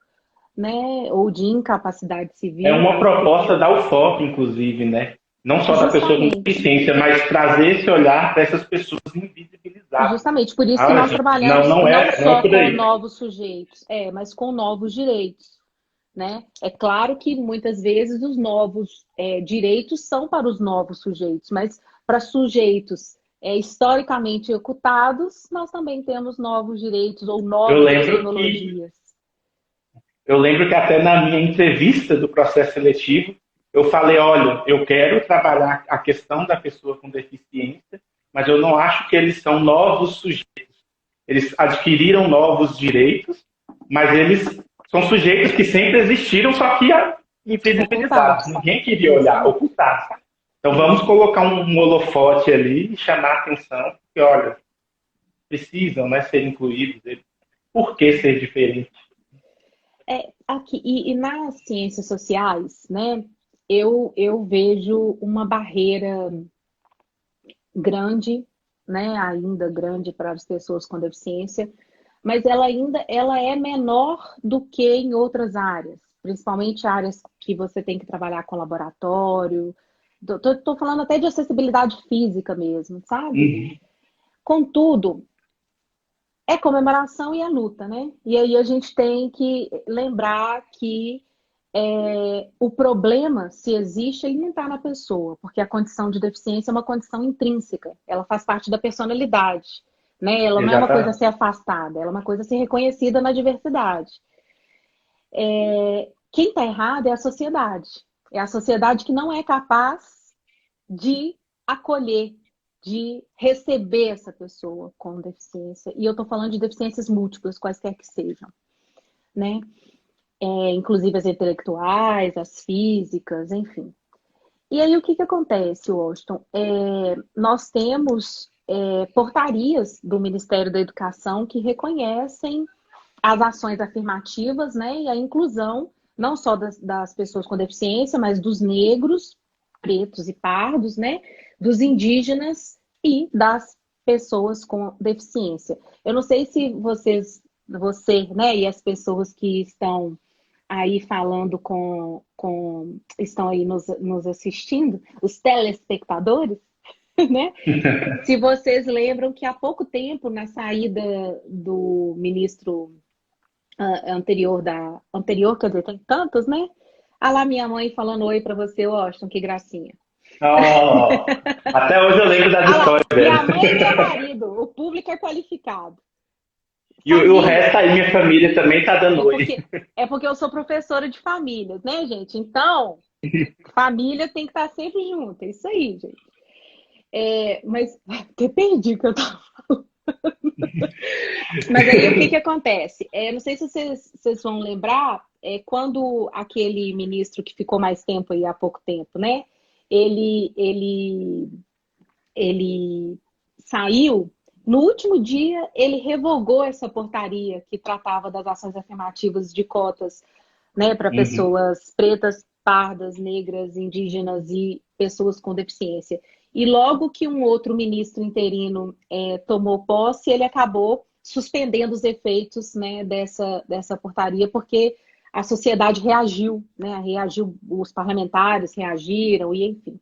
né? Ou de incapacidade
É
civil,
uma
as
proposta
pessoas.
da UFOP, inclusive, né? Não só da pessoa com
Justamente.
deficiência, mas trazer esse olhar para essas pessoas invisibilizadas.
Justamente, por isso que
Ah,
nós
gente, não,
trabalhamos
não
não
é, não é
só
por
com
aí.
novos sujeitos, mas com novos direitos, né? É claro que muitas vezes os novos direitos são para os novos sujeitos, mas para sujeitos historicamente ocultados, nós também temos novos direitos ou
Eu
novas
lembro que
tecnologias.
Eu lembro que até na minha entrevista do processo seletivo, eu falei, olha, eu quero trabalhar a questão da pessoa com deficiência, mas eu não acho que eles são novos sujeitos. Eles adquiriram novos direitos, mas eles são sujeitos que sempre existiram, só que invisibilizados.
Ocultados.
Ninguém queria olhar,
Justamente.
ocultados. Então vamos
Isso.
colocar um holofote ali e chamar a atenção, porque, olha, precisam, né, ser incluídos. Por que ser diferente?
Aqui, e nas ciências sociais, né, eu vejo uma barreira grande, né, ainda grande para as pessoas com deficiência, mas ela é menor do que em outras áreas, principalmente áreas que você tem que trabalhar com laboratório. Tô falando até de acessibilidade física mesmo, sabe?
Uhum.
Contudo, é comemoração e é luta, né? E aí a gente tem que lembrar que o problema, se existe, ele não está na pessoa, porque a condição de deficiência é uma condição intrínseca, ela faz parte da personalidade, né? Ela não é uma coisa a
Exatamente.
ser afastada, ela é uma coisa a ser reconhecida na diversidade. Quem está errado é a sociedade que não é capaz de acolher, de receber essa pessoa com deficiência. E eu estou falando de deficiências múltiplas, quaisquer que sejam, né? Inclusive as intelectuais, as físicas, enfim. E aí o que acontece, Washington? Nós temos portarias do Ministério da Educação que reconhecem as ações afirmativas, né, e a inclusão não só das pessoas com deficiência, mas dos negros, pretos e pardos, né, dos indígenas e das pessoas com deficiência. Eu não sei se você, né, e as pessoas que estão aí falando estão aí nos assistindo, os telespectadores, né? Se vocês lembram que há pouco tempo, na saída do ministro anterior, quer dizer, tem tantos, né? Ah lá, minha mãe falando oi para você, Washington, que gracinha.
Oh, até hoje eu lembro das
Ah lá,
histórias
minha
dela.
mãe e meu marido, o público é qualificado.
O
Família,
resto aí, minha família também tá dando
é
oi.
porque é porque eu sou professora de famílias, né, gente? Então, família tem que estar sempre junto, é isso aí, gente. Mas até perdi o que eu tava. Mas aí o que que acontece? Não sei se vocês vão lembrar, quando aquele ministro que ficou mais tempo aí há pouco tempo, né? Ele, ele, ele saiu. No último dia, ele revogou essa portaria que tratava das ações afirmativas de cotas, né, para
Uhum.
pessoas pretas, pardas, negras, indígenas e pessoas com deficiência. E logo que um outro ministro interino tomou posse, ele acabou suspendendo os efeitos, né, dessa portaria, porque a sociedade reagiu, né, reagiu, os parlamentares reagiram, e enfim.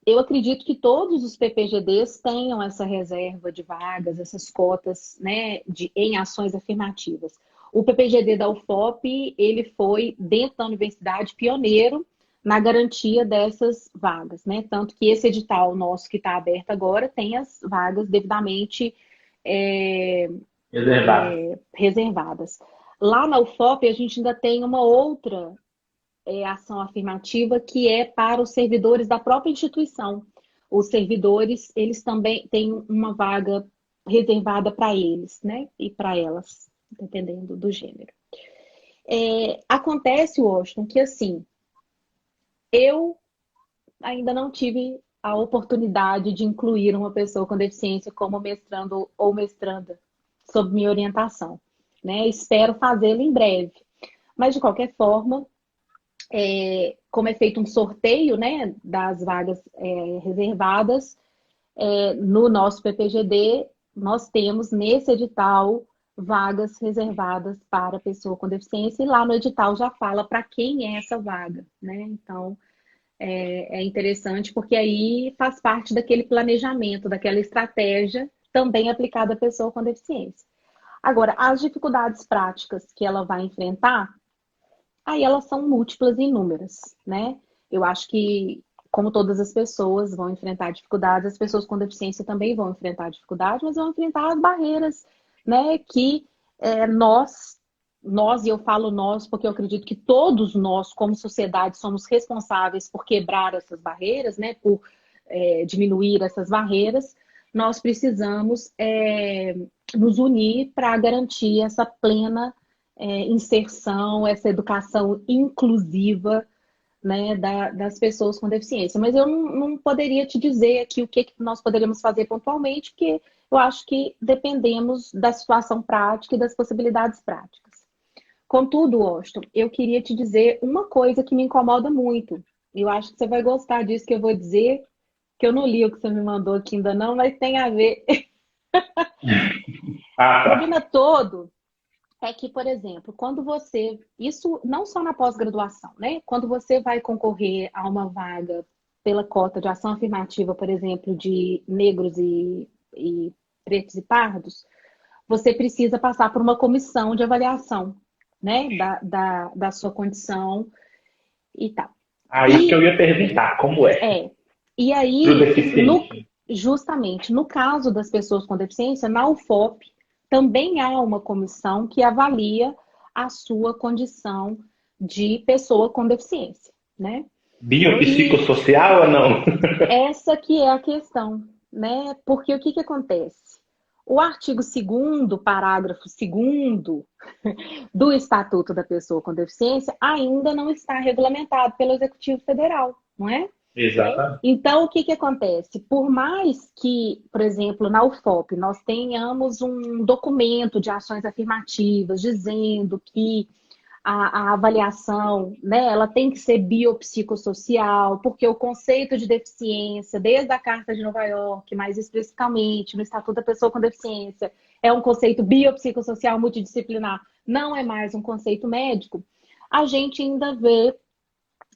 Eu acredito que todos os PPGDs tenham essa reserva de vagas, essas cotas, né, em ações afirmativas. O PPGD da UFOP, ele foi, dentro da universidade, pioneiro na garantia dessas vagas, né? Tanto que esse edital nosso que está aberto agora tem as vagas devidamente é,
Reservado.
reservadas. Lá na UFOP, a gente ainda tem uma outra ação afirmativa que é para os servidores da própria instituição. Os servidores, eles também têm uma vaga reservada para eles, né? E para elas, dependendo do gênero. Acontece, Washington, que assim, eu ainda não tive a oportunidade de incluir uma pessoa com deficiência como mestrando ou mestranda, sob minha orientação, né? Espero fazê-lo em breve. Mas, de qualquer forma, como é feito um sorteio, né, das vagas reservadas, no nosso PPGD, nós temos nesse edital vagas reservadas para pessoa com deficiência, e lá no edital já fala para quem é essa vaga, né? Então, é interessante porque aí faz parte daquele planejamento, daquela estratégia também aplicada à pessoa com deficiência. Agora, as dificuldades práticas que ela vai enfrentar, aí elas são múltiplas e inúmeras, né? Eu acho que, como todas as pessoas vão enfrentar dificuldades, as pessoas com deficiência também vão enfrentar dificuldades, mas vão enfrentar as barreiras, né? Que nós, e eu falo nós porque eu acredito que todos nós, como sociedade, somos responsáveis por quebrar essas barreiras, né? Por diminuir essas barreiras. Nós precisamos nos unir para garantir essa plena inserção, essa educação inclusiva, né, das pessoas com deficiência. Mas eu não poderia te dizer aqui o que nós poderíamos fazer pontualmente, porque eu acho que dependemos da situação prática e das possibilidades práticas. Contudo, Washington, eu queria te dizer uma coisa que me incomoda muito. Eu acho que você vai gostar disso que eu vou dizer, que eu não li o que você me mandou aqui ainda não, mas tem a ver. O problema todo é que, por exemplo, quando você... Isso não só na pós-graduação, né? Quando você vai concorrer a uma vaga pela cota de ação afirmativa, por exemplo, de negros e pretos e pardos, você precisa passar por uma comissão de avaliação, né? Da sua condição e tal.
Isso que eu ia perguntar, como é?
E aí, justamente, no caso das pessoas com deficiência, na UFOP, também há uma comissão que avalia a sua condição de pessoa com deficiência, né?
Biopsicossocial ou não?
Essa que é a questão, né? Porque o que acontece? O artigo 2º, parágrafo 2º do Estatuto da Pessoa com Deficiência ainda não está regulamentado pelo Executivo Federal, não é?
Exatamente.
Então, o que acontece? Por mais que, por exemplo, na UFOP, nós tenhamos um documento de ações afirmativas dizendo que a avaliação, né, ela tem que ser biopsicossocial, porque o conceito de deficiência, desde a Carta de Nova York, mais especificamente no Estatuto da Pessoa com Deficiência, é um conceito biopsicossocial multidisciplinar, não é mais um conceito médico, a gente ainda vê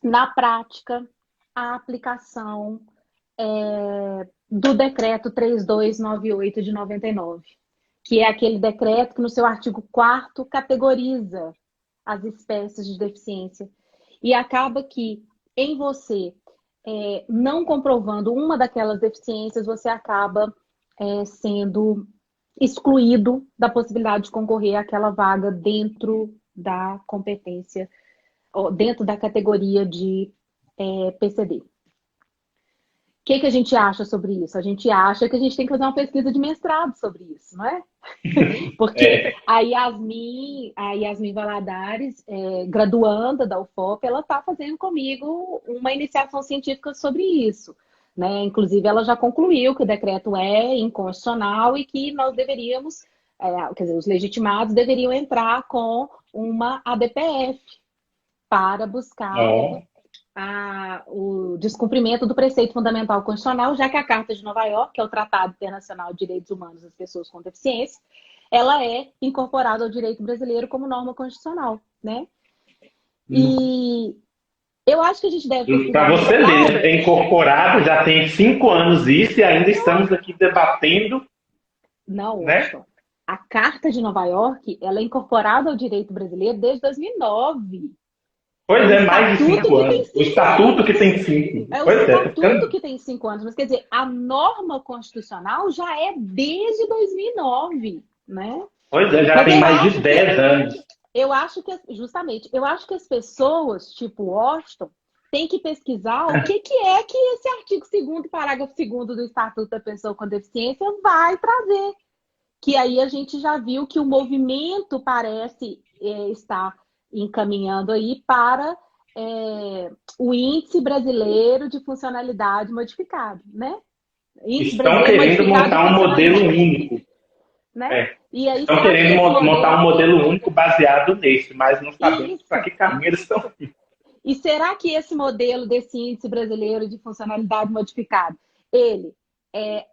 na prática a aplicação do decreto 3298 de 99, que é aquele decreto que no seu artigo 4º categoriza as espécies de deficiência. E acaba que em você, não comprovando uma daquelas deficiências, você acaba sendo excluído da possibilidade de concorrer àquela vaga dentro da competência, ou dentro da categoria de PCD. O que a gente acha sobre isso? A gente acha que a gente tem que fazer uma pesquisa de mestrado sobre isso, não é? Porque a Yasmin Valadares, graduanda da UFOP, ela está fazendo comigo uma iniciação científica sobre isso, né? Inclusive, ela já concluiu que o decreto é inconstitucional e que nós deveríamos, quer dizer, os legitimados deveriam entrar com uma ADPF para buscar o descumprimento do preceito fundamental constitucional, já que a Carta de Nova York, que é o Tratado Internacional de Direitos Humanos das Pessoas com Deficiência, ela é incorporada ao direito brasileiro como norma constitucional, né? E eu acho que a gente deve...
Para você ver, é incorporado, já tem 5 anos isso, e ainda estamos aqui debatendo.
Não, né? A Carta de Nova York, ela é incorporada ao direito brasileiro desde 2009.
Pois é, mais de 5 anos. O estatuto que tem 5.
É o estatuto que tem 5 anos. Mas quer dizer, a norma constitucional já é desde 2009, né?
Pois é, já tem mais de 10 anos.
Eu acho que, justamente, eu acho que as pessoas, tipo Washington, têm que pesquisar o que é que esse artigo 2º, parágrafo 2º do Estatuto da Pessoa com Deficiência vai trazer. Que aí a gente já viu que o movimento parece estar encaminhando aí para o Índice Brasileiro de Funcionalidade Modificado, né?
Estão querendo montar um modelo único.
Né? E aí,
estão querendo montar um modelo único baseado nesse, mas não sabemos para que caminho eles estão indo.
E será que esse modelo desse índice brasileiro de funcionalidade modificada, ele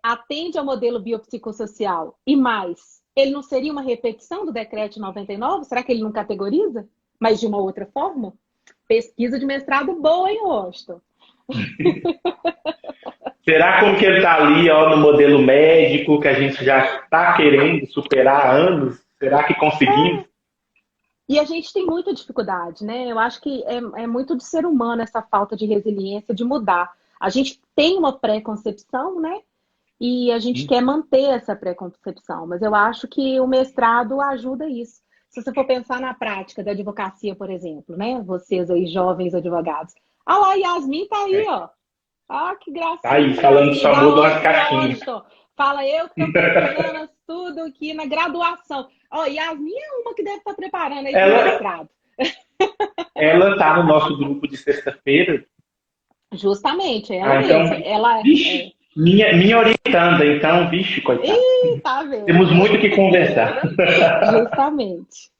atende ao modelo biopsicossocial e mais, ele não seria uma repetição do decreto de 99? Será que ele não categoriza? Mas de uma outra forma? Pesquisa de mestrado boa, hein, Washington?
Será como que ele está ali, ó, no modelo médico, que a gente já está querendo superar há anos? Será que conseguimos?
E a gente tem muita dificuldade, né? Eu acho que é muito de ser humano essa falta de resiliência de mudar. A gente tem uma pré-concepção, né? E a gente quer manter essa pré-concepção, mas eu acho que o mestrado ajuda isso. Se você for pensar na prática da advocacia, por exemplo, né? Vocês aí, jovens advogados. Ah lá, Yasmin tá aí, ó. Ah, que
Tá aí,
gracinha,
falando
Yasmin.
só
Dá
muda
oi
umas
pro
caixinhas.
Washington. Fala eu que tô preparando tudo aqui na graduação. Ó, Yasmin é uma que deve estar preparando aí pro
Ela,
mestrado.
ela tá no nosso grupo de sexta-feira.
Justamente, ela
Ah, então,
mesma. Ela
vixe, minha orientanda, então, vixe, coitado.
Ih, tá vendo?
Temos muito o que conversar.
Justamente.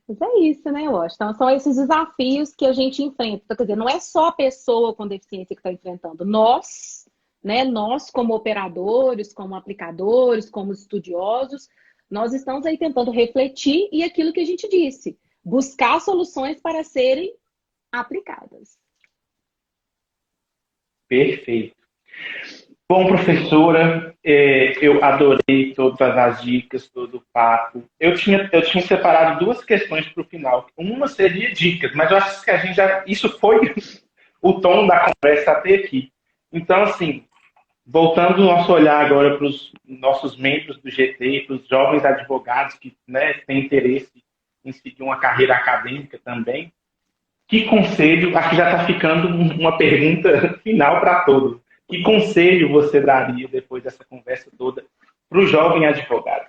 Mas é isso, né, Washington? São esses desafios que a gente enfrenta. Então, quer dizer, não é só a pessoa com deficiência que está enfrentando. Nós, né, nós como operadores, como aplicadores, como estudiosos, nós estamos aí tentando refletir e aquilo que a gente disse, buscar soluções para serem aplicadas.
Perfeito. Bom, professora, eu adorei todas as dicas, todo o papo. Eu tinha separado duas questões para o final. Uma seria dicas, mas eu acho que a gente já. Isso foi o tom da conversa até aqui. Então, assim, voltando o nosso olhar agora para os nossos membros do GT, para os jovens advogados que, né, têm interesse em seguir uma carreira acadêmica também, que conselho, acho que já está ficando uma pergunta final para todos. Que conselho você daria depois dessa conversa toda para o jovem advogado?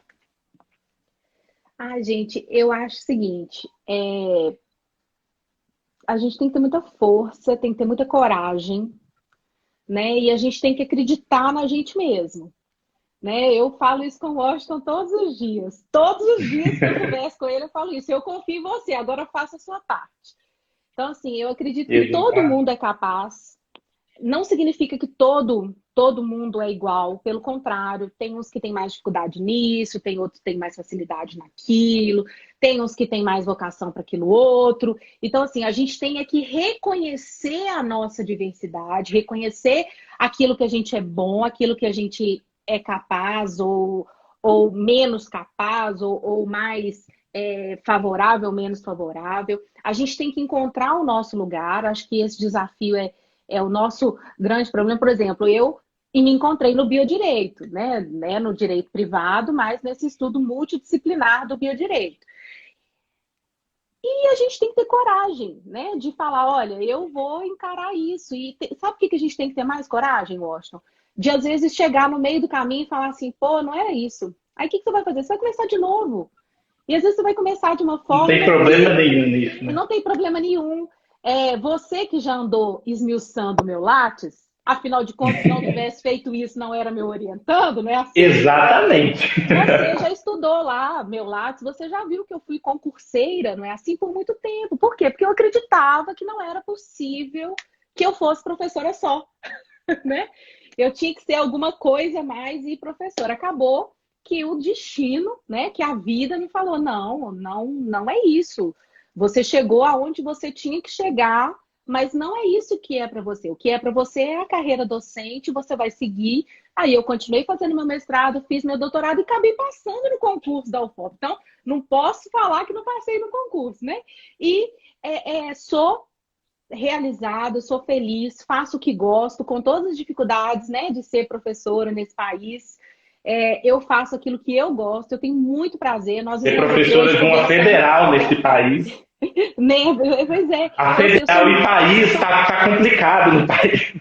Ah, gente, eu acho o seguinte, a gente tem que ter muita força, tem que ter muita coragem, né? E a gente tem que acreditar na gente mesmo, né? Eu falo isso com o Washington todos os dias. Todos os dias que eu converso com ele, eu falo isso. Eu confio em você, agora faça a sua parte. Então, assim, eu acredito que todo
Exato.
mundo é capaz. Não significa que todo mundo é igual, pelo contrário, tem uns que têm mais dificuldade nisso, tem outros que têm mais facilidade naquilo, tem uns que têm mais vocação para aquilo outro. Então, assim, a gente tem é que reconhecer a nossa diversidade, reconhecer aquilo que a gente é bom, aquilo que a gente é capaz ou menos capaz, ou mais favorável, menos favorável. A gente tem que encontrar o nosso lugar. Acho que esse desafio é o nosso grande problema. Por exemplo, eu me encontrei no biodireito, né, no direito privado, mas nesse estudo multidisciplinar do biodireito. E a gente tem que ter coragem, né, de falar, olha, eu vou encarar isso. E sabe por que a gente tem que ter mais coragem, Washington? De, às vezes, chegar no meio do caminho e falar assim, pô, não era isso. Aí, o que você vai fazer? Você vai começar de novo. E, às vezes, você vai começar de uma
Não tem
forma
problema
que
nenhum nisso, né?
não tem problema nenhum. Você que já andou esmiuçando o meu látis, afinal de contas, se não tivesse feito isso, não era meu orientando, não é assim?
Exatamente.
Você já estudou lá meu látis, você já viu que eu fui concurseira, não é assim, por muito tempo. Por quê? Porque eu acreditava que não era possível que eu fosse professora só, né? Eu tinha que ser alguma coisa a mais e professora. Acabou que o destino, né, que a vida me falou, não é isso. Você chegou aonde você tinha que chegar, mas não é isso que é para você. O que é para você é a carreira docente, você vai seguir. Aí eu continuei fazendo meu mestrado, fiz meu doutorado e acabei passando no concurso da UFOP. Então, não posso falar que não passei no concurso, né? E sou realizada, sou feliz, faço o que gosto, com todas as dificuldades, né, de ser professora nesse país. Eu faço aquilo que eu gosto, eu tenho muito prazer. Nós
Ser
estamos aqui
professora
hoje
de uma
conversando.
federal nesse país.
Né? Pois é.
A
Então, assim,
federal e país está complicado no país.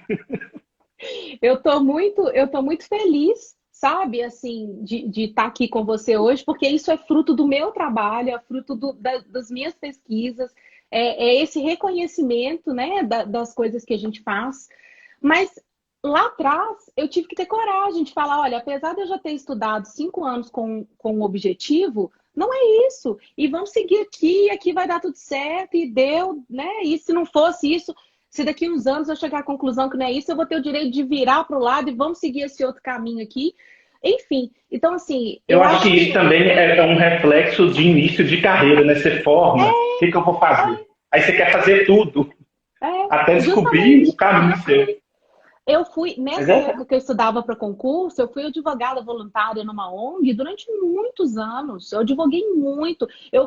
eu tô muito feliz, sabe, assim, de estar aqui com você hoje, porque isso é fruto do meu trabalho, é fruto das minhas pesquisas, é esse reconhecimento, né, das coisas que a gente faz. Mas lá atrás eu tive que ter coragem de falar, olha, apesar de eu já ter estudado 5 anos com um objetivo, Não é isso. E vamos seguir aqui, aqui vai dar tudo certo, e deu, né? E se não fosse isso, se daqui uns anos eu chegar à conclusão que não é isso, eu vou ter o direito de virar para o lado e vamos seguir esse outro caminho aqui. Enfim, então assim,
Eu
eu
acho que
acho
isso
que
também é um reflexo de início de carreira, né? Você forma, o que eu vou fazer? Aí você quer fazer tudo, até descobrir o
justamente.
caminho seu.
Eu fui,
Mas
nessa
é,
época que eu estudava para concurso, eu fui advogada voluntária numa ONG durante muitos anos. Eu advoguei muito. Eu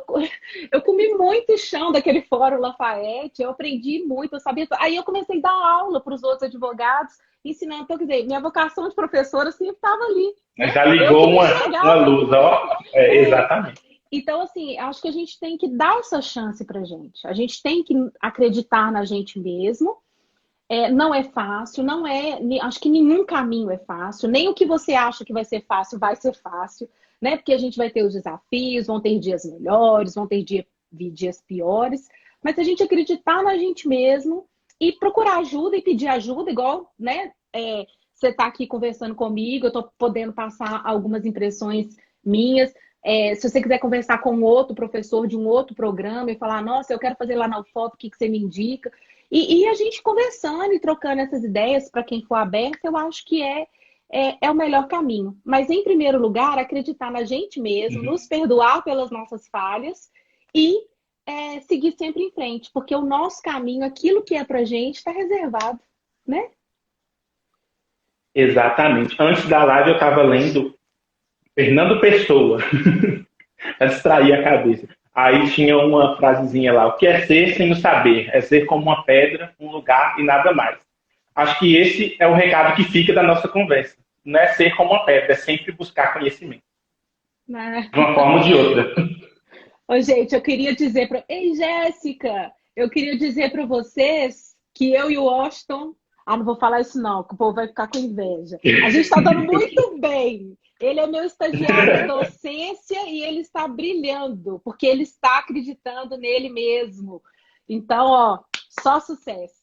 comi muito chão daquele Fórum Lafayette, eu aprendi muito, eu sabia. Aí eu comecei a dar aula para os outros advogados, ensinando. Então, quer dizer, minha vocação de professora sempre estava ali, né?
já
Eu
ligou
que não
uma
enxergava.
luz, ó. É, exatamente.
Então, assim, acho que a gente tem que dar essa chance para gente. A gente tem que acreditar na gente mesmo. Não é fácil, não é. Acho que nenhum caminho é fácil, nem o que você acha que vai ser fácil, né? Porque a gente vai ter os desafios, vão ter dias melhores, vão ter dias piores, mas se a gente acreditar na gente mesmo e procurar ajuda e pedir ajuda, igual, né? Você está aqui conversando comigo, eu estou podendo passar algumas impressões minhas. Se você quiser conversar com outro professor de um outro programa e falar, nossa, eu quero fazer lá na UFOP, o que você me indica? E a gente conversando e trocando essas ideias para quem for aberto, eu acho que é o melhor caminho. Mas, em primeiro lugar, acreditar na gente mesmo,
Uhum.
nos perdoar pelas nossas falhas e seguir sempre em frente, porque o nosso caminho, aquilo que é para gente, está reservado, né?
Exatamente. Antes da live eu estava lendo Fernando Pessoa, para distrair a cabeça. Aí tinha uma frasezinha lá: o que é ser sem o saber? É ser como uma pedra, um lugar e nada mais. Acho que esse é o recado que fica da nossa conversa. Não é ser como uma pedra, é sempre buscar conhecimento.
Né?
De uma forma ou de outra.
Ô, gente, eu queria dizer para. Ei, Jéssica! Eu queria dizer para vocês que eu e o Washington. Ah, não vou falar isso, não, que o povo vai ficar com inveja. A gente está dando muito bem. Ele é meu estagiário de docência e ele está brilhando, porque ele está acreditando nele mesmo. Então, ó, só sucesso.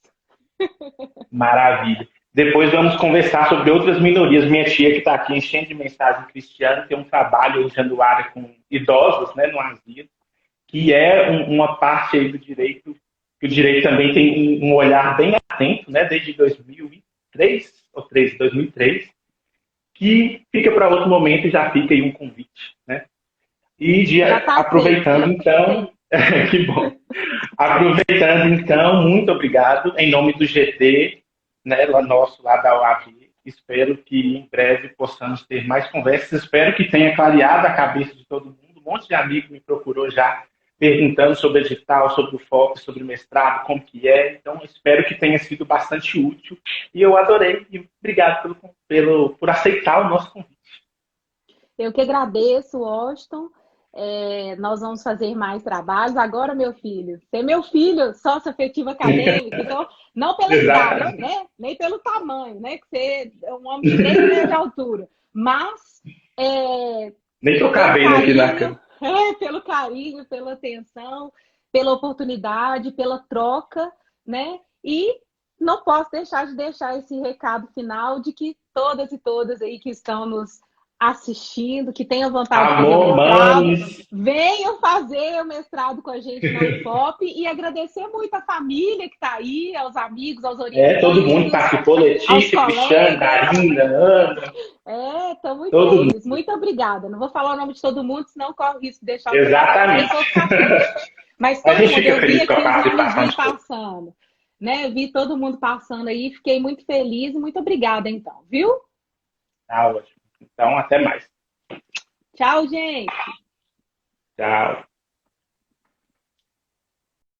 Maravilha. Depois vamos conversar sobre outras minorias. Minha tia, que está aqui enchendo de mensagem cristiana, tem um trabalho usando área com idosos, né, no asilo, que é uma parte aí do direito, que o direito também tem um olhar bem atento, né, desde 2003, ou 2003, que fica para outro momento e já fica aí um convite, né? E
Já está aceito.
aproveitando, então, que bom. Aproveitando, então, muito obrigado em nome do GT, né, nosso lá da UAB. Espero que em breve possamos ter mais conversas. Espero que tenha clareado a cabeça de todo mundo. Um monte de amigo me procurou já perguntando sobre edital, sobre o FOP, sobre o mestrado, como que é. Então, espero que tenha sido bastante útil. E eu adorei. E obrigado por aceitar o nosso convite.
Eu que agradeço, Washington. Nós vamos fazer mais trabalhos. Agora, meu filho, você é meu filho, sócio afetivo acadêmico, então, não pela idade,
Exatamente.
né? Nem pelo tamanho, né? Que você é um homem de 3 metros de altura. Mas
Nem tô
pelo
cabendo aqui na
carinho,
cama.
pelo carinho, pela atenção, pela oportunidade, pela troca, né? E não posso deixar esse recado final de que todas e todas aí que estão nos assistindo, que tenham vontade de fazer o
Amor,
mestrado,
mames.
venham fazer o mestrado com a gente na UFOP e agradecer muito à família que está aí, aos amigos, aos
Todo mundo
orientandos,
participou,
aos
Letícia, Cristiane,
colegas.
Darina, Ana,
Estão muito
todo mundo.
felizes. Muito obrigada. Não vou falar o nome de todo mundo, senão corre o risco de deixar a
Exatamente.
pessoa ficar triste. Mas
A
todo
gente
mundo,
fica
eu vi
feliz com a
aqui os nomes
participação
de
de todos.
passando. Né? Eu vi todo mundo passando aí, fiquei muito feliz e muito obrigada, então, viu?
Tá ótimo. Então, até mais.
Tchau, gente.
Tchau.